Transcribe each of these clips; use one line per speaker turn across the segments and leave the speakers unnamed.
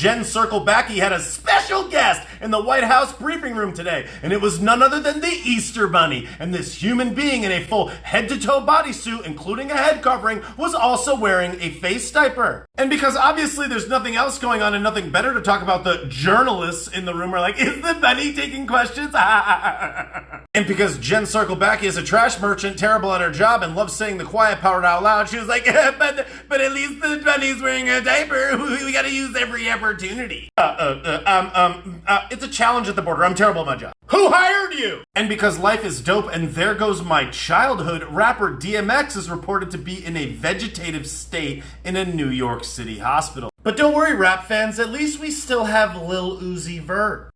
Pcirclebacki had a special guest in the White House briefing room today, and it was none other than the Easter Bunny. And this human being in a full head-to-toe bodysuit, including a head covering, was also wearing a face diaper. And because obviously there's nothing else going on and nothing better to talk about, the journalists in the room are like, is the bunny taking questions? And because Pcirclebacki is a trash merchant, terrible at her job, and loves saying the quiet part out loud, she was like, but at least the bunny's wearing a diaper. We gotta use every opportunity. It's a challenge at the border. I'm terrible at my job. Who hired you? And because life is dope and there goes my childhood, rapper DMX is reported to be in a vegetative state in a New York City hospital. But don't worry, rap fans, at least we still have Lil Uzi Vert.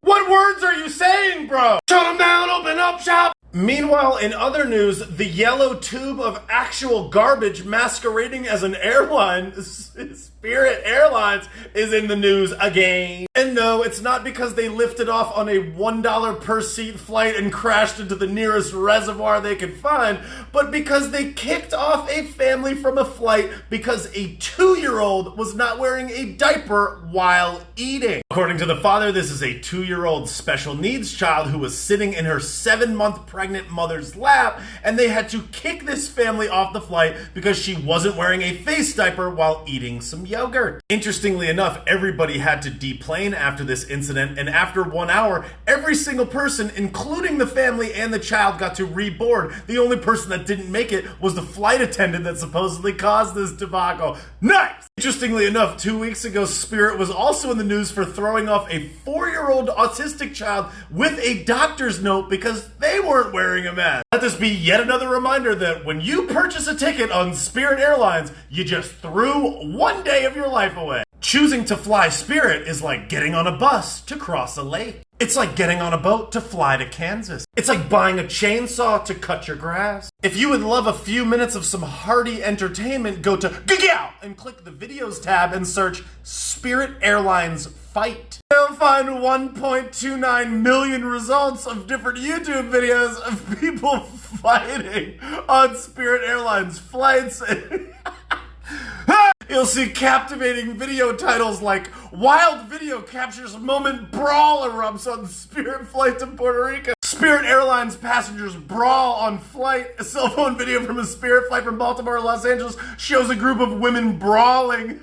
What words are you saying, bro? Shut them down, open up shop! Meanwhile, in other news, the yellow tube of actual garbage masquerading as an airline, Spirit Airlines, is in the news again. And no, it's not because they lifted off on a $1 per seat flight and crashed into the nearest reservoir they could find, but because they kicked off a family from a flight because a 2-year-old was not wearing a diaper while eating. According to the father, this is a 2-year-old special needs child who was sitting in her 7-month pregnant mother's lap, and they had to kick this family off the flight because she wasn't wearing a face diaper while eating some yogurt. Interestingly enough, everybody had to deplane after this incident, and after 1 hour, every single person, including the family and the child, got to reboard. The only person that didn't make it was the flight attendant that supposedly caused this debacle. Nice! Interestingly enough, 2 weeks ago, Spirit was also in the news for throwing off a 4-year-old autistic child with a doctor's note because they weren't wearing a mask. Let this be yet another reminder that when you purchase a ticket on Spirit Airlines, you just threw 1 day of your life away. Choosing to fly Spirit is like getting on a bus to cross a lake. It's like getting on a boat to fly to Kansas. It's like buying a chainsaw to cut your grass. If you would love a few minutes of some hearty entertainment, go to Giggle and click the videos tab and search Spirit Airlines Fight. You'll find 1.29 million results of different YouTube videos of people fighting on Spirit Airlines flights. You'll see captivating video titles like Wild Video Captures Moment Brawl Erupts on Spirit Flight to Puerto Rico. Spirit Airlines passengers brawl on flight. A cell phone video from a Spirit flight from Baltimore to Los Angeles shows a group of women brawling.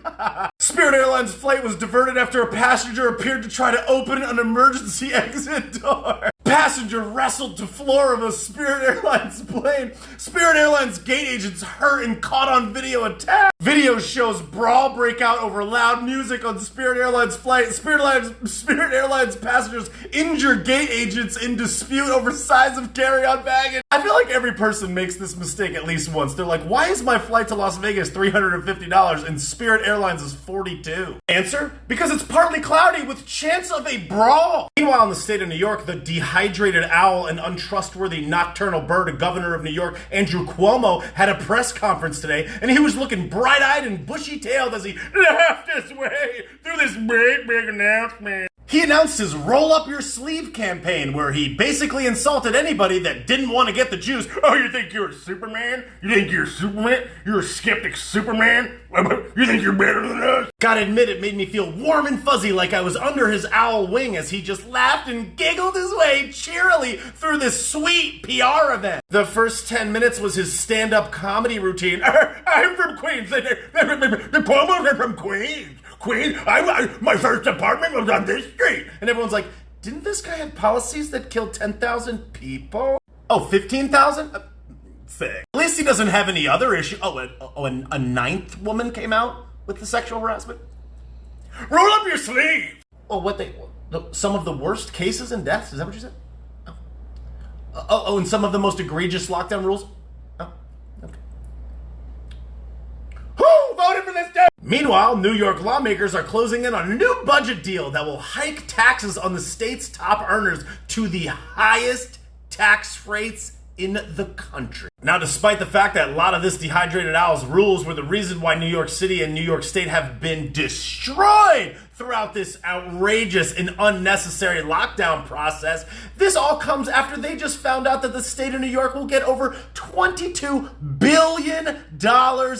Spirit Airlines flight was diverted after a passenger appeared to try to open an emergency exit door. Passenger wrestled to floor of a Spirit Airlines plane. Spirit Airlines gate agents hurt and caught on video attack. Video shows brawl break out over loud music on Spirit Airlines flight. Spirit Airlines passengers injure gate agents in dispute over size of carry-on baggage. I feel like every person makes this mistake at least once. They're like, why is my flight to Las Vegas $350 and Spirit Airlines is $42? Answer, because it's partly cloudy with chance of a brawl. Meanwhile, in the state of New York, the dehydrated owl and untrustworthy nocturnal bird, governor of New York, Andrew Cuomo, had a press conference today, and he was looking bright-eyed and bushy-tailed as he laughed his way through this big announcement. He announced his Roll Up Your Sleeve campaign, where he basically insulted anybody that didn't want to get the juice. Oh, you think you're a Superman? You think you're Superman? You're a skeptic Superman? You think you're better than us? Gotta admit, it made me feel warm and fuzzy like I was under his owl wing as he just laughed and giggled his way cheerily through this sweet PR event. The first 10 minutes was his stand-up comedy routine. I'm from Queens. The Cuomo's are from Queens. My first apartment was on this street. And everyone's like, didn't this guy have policies that killed 10,000 people? Oh, 15,000? Thing. At least he doesn't have any other issue. And a 9th woman came out with the sexual harassment? Roll up your sleeve! Some of the worst cases and deaths? Is that what you said? And some of the most egregious lockdown rules? Oh, okay. Who voted for this day? Meanwhile, New York lawmakers are closing in on a new budget deal that will hike taxes on the state's top earners to the highest tax rates in the country. Now, despite the fact that a lot of this Dehydrated Owl's rules were the reason why New York City and New York State have been destroyed throughout this outrageous and unnecessary lockdown process, this all comes after they just found out that the state of New York will get over $22 billion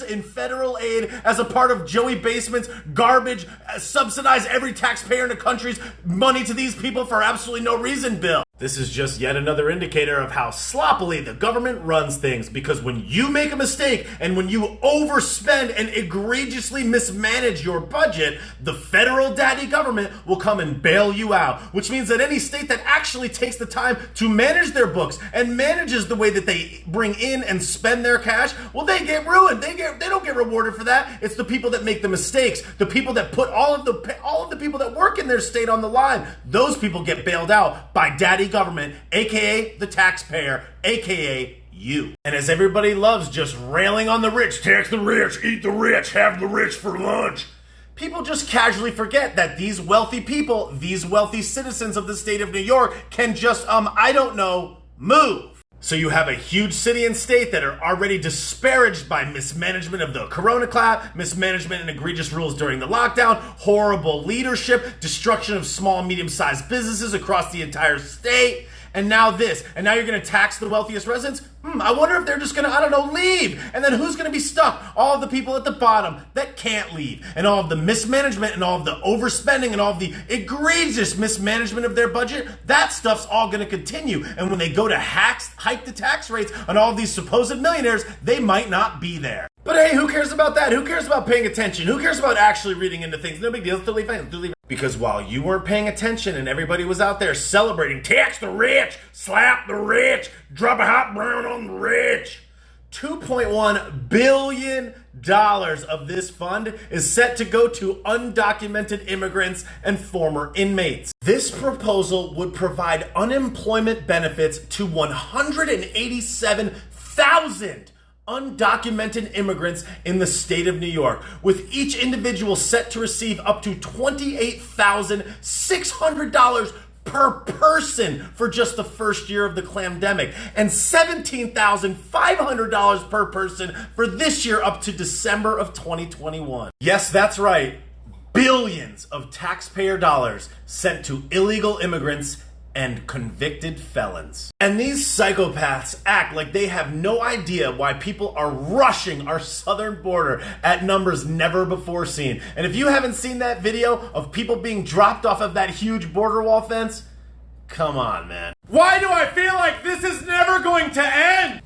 in federal aid as a part of Joey Basement's garbage, subsidize every taxpayer in the country's money to these people for absolutely no reason bill. This is just yet another indicator of how sloppily the government runs things, because when you make a mistake and when you overspend and egregiously mismanage your budget, the federal daddy government will come and bail you out, which means that any state that actually takes the time to manage their books and manages the way that they bring in and spend their cash, well, they get ruined. They don't get rewarded for that. It's the people that make the mistakes, the people that put all of the people that work in their state on the line. Those people get bailed out by daddy government, aka the taxpayer, aka you. And as everybody loves just railing on the rich, tax the rich, eat the rich, have the rich for lunch, people just casually forget that these wealthy people, these wealthy citizens of the state of New York can just, move. So you have a huge city and state that are already disparaged by mismanagement of the corona clap, mismanagement and egregious rules during the lockdown, horrible leadership, destruction of small and medium-sized businesses across the entire state, and now this. And now you're going to tax the wealthiest residents? I wonder if they're just going to, leave. And then who's going to be stuck? All of the people at the bottom that can't leave. And all of the mismanagement and all of the overspending and all of the egregious mismanagement of their budget, that stuff's all going to continue. And when they go to hike the tax rates on all of these supposed millionaires, they might not be there. But hey, who cares about that? Who cares about paying attention? Who cares about actually reading into things? No big deal. It's totally fine. It's totally fine. Because while you weren't paying attention and everybody was out there celebrating, tax the rich, slap the rich, drop a hot brown on the rich, $2.1 billion of this fund is set to go to undocumented immigrants and former inmates. This proposal would provide unemployment benefits to 187,000 undocumented immigrants in the state of New York, with each individual set to receive up to $28,600 per person for just the first year of the clamdemic, and $17,500 per person for this year up to December of 2021. Yes, that's right. Billions of taxpayer dollars sent to illegal immigrants and convicted felons. And these psychopaths act like they have no idea why people are rushing our southern border at numbers never before seen. And if you haven't seen that video of people being dropped off of that huge border wall fence, come on, man. Why do I feel like this is never going to end?